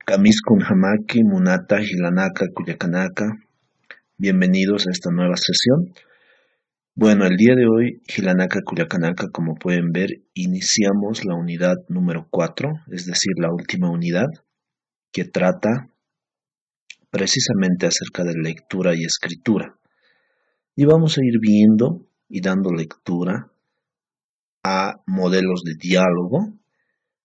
Kamiskun Hamaki, Munata, Hilanaka, Cuyacanaka. Bienvenidos a esta nueva sesión. Bueno, el día de hoy, Hilanaka, Cuyacanaka, como pueden ver, iniciamos la unidad número 4, es decir, la última unidad, que trata precisamente acerca de lectura y escritura. Y vamos a ir viendo y dando lectura a modelos de diálogo.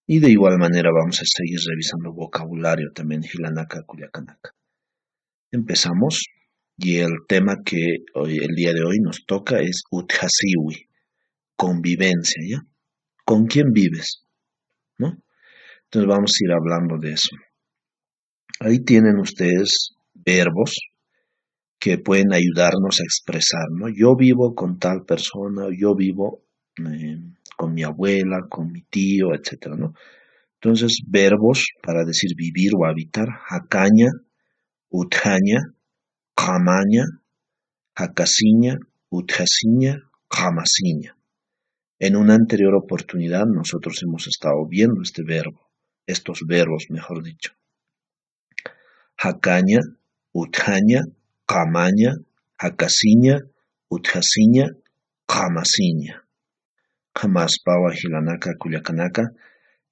Y de igual manera vamos a seguir revisando vocabulario también, Hilanaka, Cuyacanaka. Empezamos, y el tema que el día de hoy nos toca es Uthasiwi, convivencia, ¿ya? ¿Con quién vives? ¿No? Entonces vamos a ir hablando de eso. Ahí tienen ustedes verbos que pueden ayudarnos a expresar, ¿no? Yo vivo con tal persona, yo vivo con mi abuela, con mi tío, etcétera, ¿no? Entonces, verbos para decir vivir o habitar: Hakaña, Uthaña, Qamaña, Hakasiña, Uthasiña, Qamasiña. En una anterior oportunidad nosotros hemos estado viendo estos verbos, mejor dicho. Hakaña, Uthaña, Qamaña, Hakasiña, Uthasiña, Qamasiña. Qamaspawa, Hilanaka, Cuyacanaka.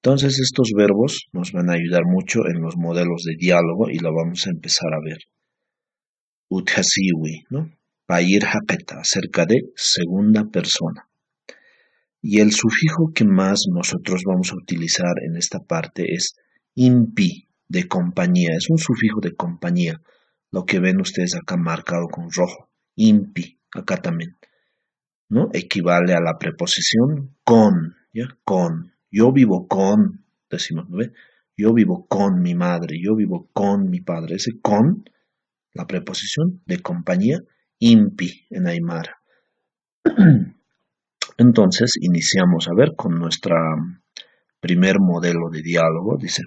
Entonces estos verbos nos van a ayudar mucho en los modelos de diálogo y lo vamos a empezar a ver. Uthasiwi, ¿no? Pair haqeta, acerca de segunda persona. Y el sufijo que más nosotros vamos a utilizar en esta parte es impi, de compañía. Es un sufijo de compañía. Lo que ven ustedes acá marcado con rojo. Impi, acá también, ¿no? Equivale a la preposición con, ¿ya? Con. Yo vivo con, decimos, ¿no ve? Yo vivo con mi madre, yo vivo con mi padre. Ese con, la preposición de compañía, impi en Aymara. Entonces iniciamos a ver con nuestro primer modelo de diálogo. Dice: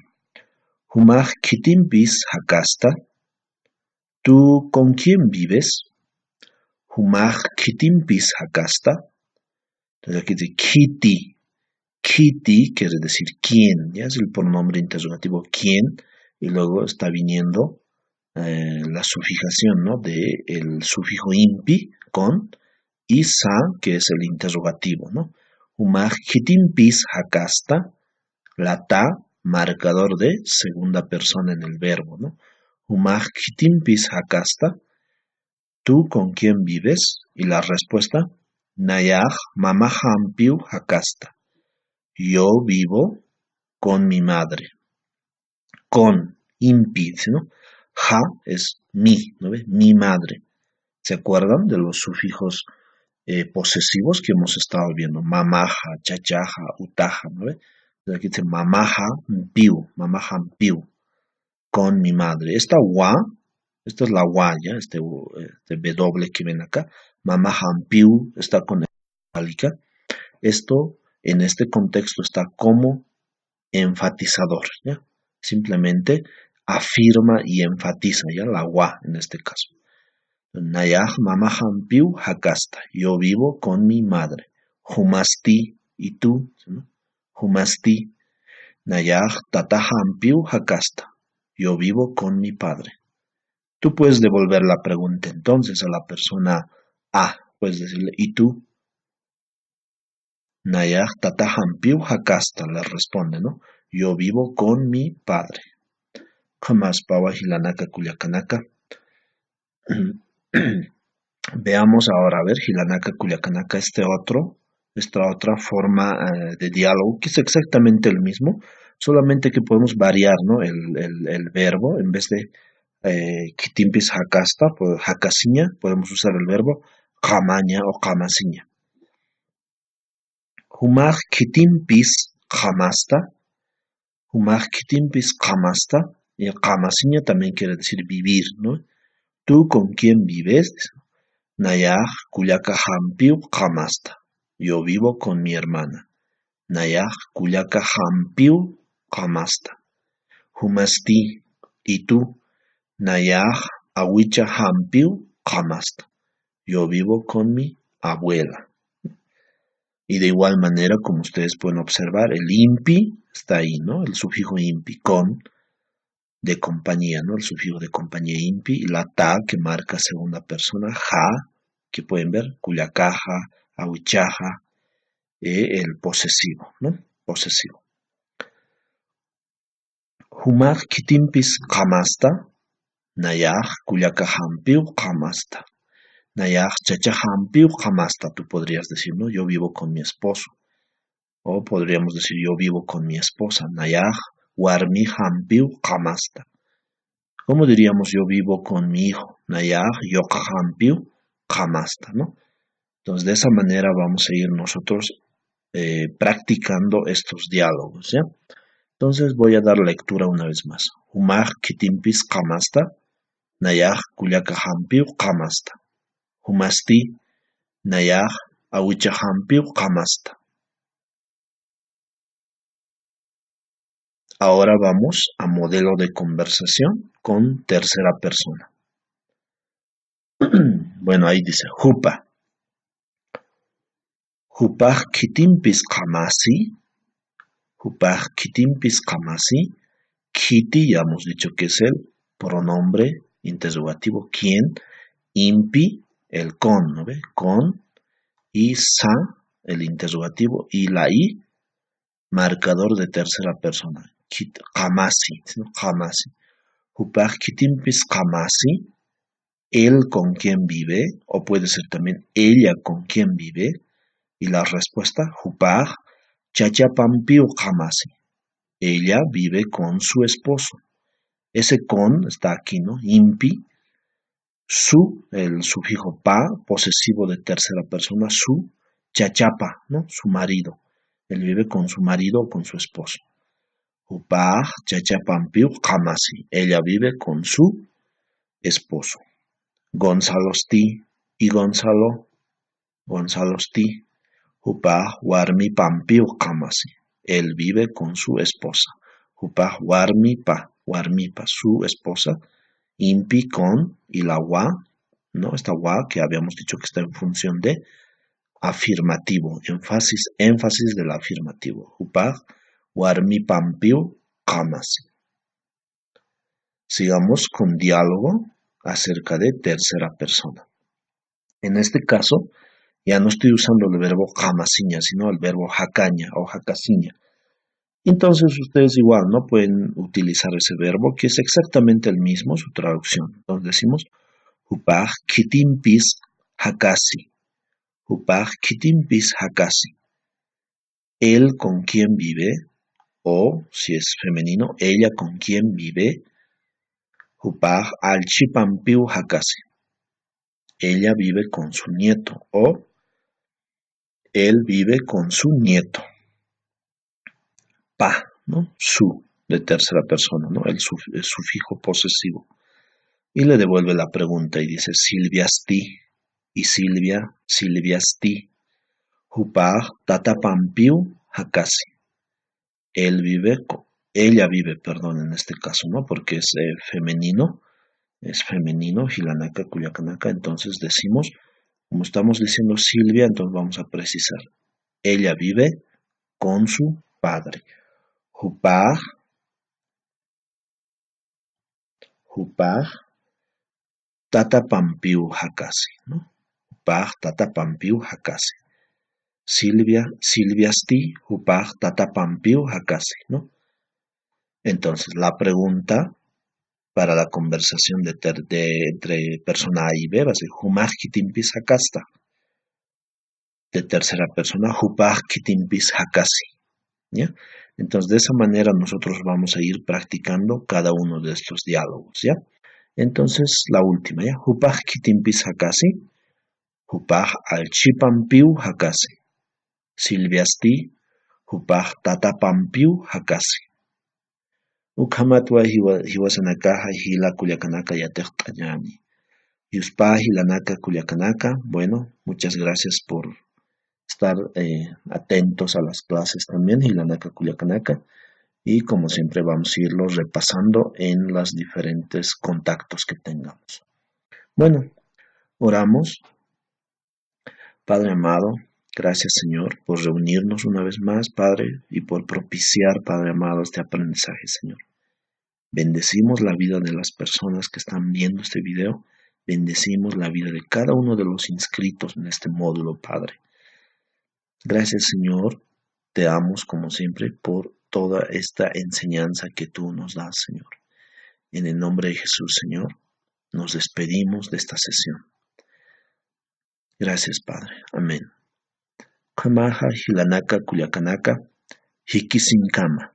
Humaj kitimpis hakasta. ¿Tú con quién vives? Humaj kitimpis hakasta. Entonces aquí dice kiti. Kiti quiere decir quién, ya es el pronombre interrogativo quién, y luego está viniendo la sufijación, ¿no? De el sufijo impi, con, y sa, que es el interrogativo, ¿no? Humaj kitimpis hakasta, la ta, marcador de segunda persona en el verbo, ¿no? Humaj kitimpis hakasta, ¿tú con quién vives? Y la respuesta, nayaj mamahampiu hakasta. Yo vivo con mi madre. Con, impi, ¿no? Ja es mi, ¿no ve? Mi madre. ¿Se acuerdan de los sufijos posesivos que hemos estado viendo? Mamaja, chachaja, utaja, ¿no ve? Entonces aquí dice mamaja, mpiu, con mi madre. Esta es la wa, ¿ya? Este W que ven acá. Mamaja, mpiu, está con el itálica. Esto en este contexto está como enfatizador, ¿ya? Simplemente afirma y enfatiza, ¿ya? La wa en este caso. Nayaj mamahampiu hakasta. Yo vivo con mi madre. Humasti, y tú, ¿no? Humasti. Nayaj tatahampiu hakasta. Yo vivo con mi padre. Tú puedes devolver la pregunta entonces a la persona A. Puedes decirle, ¿y tú? Nayaj tatahampiu hakasta, le responde, ¿no? Yo vivo con mi padre. Jamás pawa Hilanaka, Cuyacanaka. Veamos ahora, a ver, Hilanaka, Cuyacanaka, esta otra forma de diálogo, que es exactamente el mismo, solamente que podemos variar, ¿no? El verbo, en vez de kitimpis hakasta, hakasiña, podemos usar el verbo jamaña o kamasiña. Humaj kitimpis jamasta. Humaj kitimpis kamasta. Y kamasiña también quiere decir vivir, ¿no? ¿Tú con quién vives? Nayaj kuyaka hampiu kamasta. Yo vivo con mi hermana. Nayaj kuyaka hampiu kamasta. Humasti. ¿Y tú? Nayaj awicha hampiu kamasta. Yo vivo con mi abuela. Y de igual manera, como ustedes pueden observar, el impi está ahí, ¿no? El sufijo impi, con. de compañía, ¿no? El sufijo de compañía impi, y la ta que marca segunda persona, ja, que pueden ver, cuyacaja, awichaja, el posesivo, ¿no? Posesivo. Humaq kitimpis qamasta, nayaj cuyacahampiu qamasta. Nayaj chachahampiu qamasta, tú podrías decir, ¿no? Yo vivo con mi esposo. O podríamos decir, yo vivo con mi esposa. Nayaj warmi hampiu qamasta. ¿Cómo diríamos yo vivo con mi hijo? Nayaj yoqhampiu qamasta, ¿no? Entonces, de esa manera vamos a ir nosotros practicando estos diálogos, ¿ya? Entonces, voy a dar lectura una vez más. Humaj kitimpis qamasta, nayaj kullakahampiu qamasta. Humasti, nayaj awichahampiu qamasta. Ahora vamos a modelo de conversación con tercera persona. Bueno, ahí dice, hupa. Hupaj kitimpis qamasi. Hupaj kitimpis qamasi. Kiti, ya hemos dicho que es el pronombre interrogativo. ¿Quién? Impi, el con, ¿no ve? Con. Y sa, el interrogativo. Y la i, marcador de tercera persona. Qamasi, ¿no? Qamasi. Hupaj kitimpis qamasi. Él con quien vive, o puede ser también ella con quien vive. Y la respuesta, hupaj chachapampiu qamasi. Ella vive con su esposo. Ese con está aquí, ¿no? Impi. Su, el sufijo pa, posesivo de tercera persona, su, chachapa, ¿no? Su marido. Él vive con su marido o con su esposo. Hupaj chachapampiu qamasi. Ella vive con su esposo. Gonzalo sti y Gonzalo sti. Hupaj warmi pampiu qamasi. Él vive con su esposa. Hupaj warmipa, su esposa. Impi con y la wa, ¿no? Esta wa que habíamos dicho que está en función de afirmativo, énfasis del afirmativo. Hupaj warmi pampiu qamasi. Sigamos con diálogo acerca de tercera persona. En este caso, ya no estoy usando el verbo qamasiña, sino el verbo jacaña o jacasiña. Entonces ustedes igual no pueden utilizar ese verbo que es exactamente el mismo, su traducción. Entonces decimos hupaj kitimpis hakasi. Hupaj kitimpis hakasi. Él con quien vive, o si es femenino, ella con quien vive. Hupaj alchipampiu hakasi. Ella vive con su nieto, o él vive con su nieto. Pa, ¿no? Su, de tercera persona, ¿no? El sufijo posesivo. Y le devuelve la pregunta y dice, Silviasti, y Silviasti, hupaj tatapampiu hakasi. Ella vive, perdón, en este caso, ¿no? Porque es femenino, Hilanaka, Cuyacanaka, entonces decimos, como estamos diciendo Silvia, entonces vamos a precisar, ella vive con su padre. Hupaj tatapampiu hakasi, ¿no? Hupaj tatapampiu hakasi. Silviasti, hupaj tatapampiu hakasi, ¿no? Entonces, la pregunta para la conversación entre persona A y B va a ser humaj kitimpis hakasta. De tercera persona, hupaj kitimpis hakasi. ¿Ya? Entonces, de esa manera nosotros vamos a ir practicando cada uno de estos diálogos, ¿ya? Entonces, la última, ¿ya? Hupaj kitimpis hakasi, hupaj alchipampiu hakasi. Silviasti, hupaj tatapampiu hakasi. Ukhamatwa hiwasanakaja hila kuyakanaka yateqtañani. Yuspa hilanaka kuyakanaka. Bueno, muchas gracias por estar atentos a las clases también, hilanaka kuyakanaka. Y como siempre vamos a irlo repasando en los diferentes contactos que tengamos. Bueno, oramos. Padre amado, gracias Señor por reunirnos una vez más, Padre, y por propiciar, Padre amado, este aprendizaje, Señor. Bendecimos la vida de las personas que están viendo este video. Bendecimos la vida de cada uno de los inscritos en este módulo, Padre. Gracias, Señor. Te damos, como siempre, por toda esta enseñanza que tú nos das, Señor. En el nombre de Jesús, Señor, nos despedimos de esta sesión. Gracias, Padre. Amén. Kamaha Hilanaka Kuliakanaka Hikisinkama.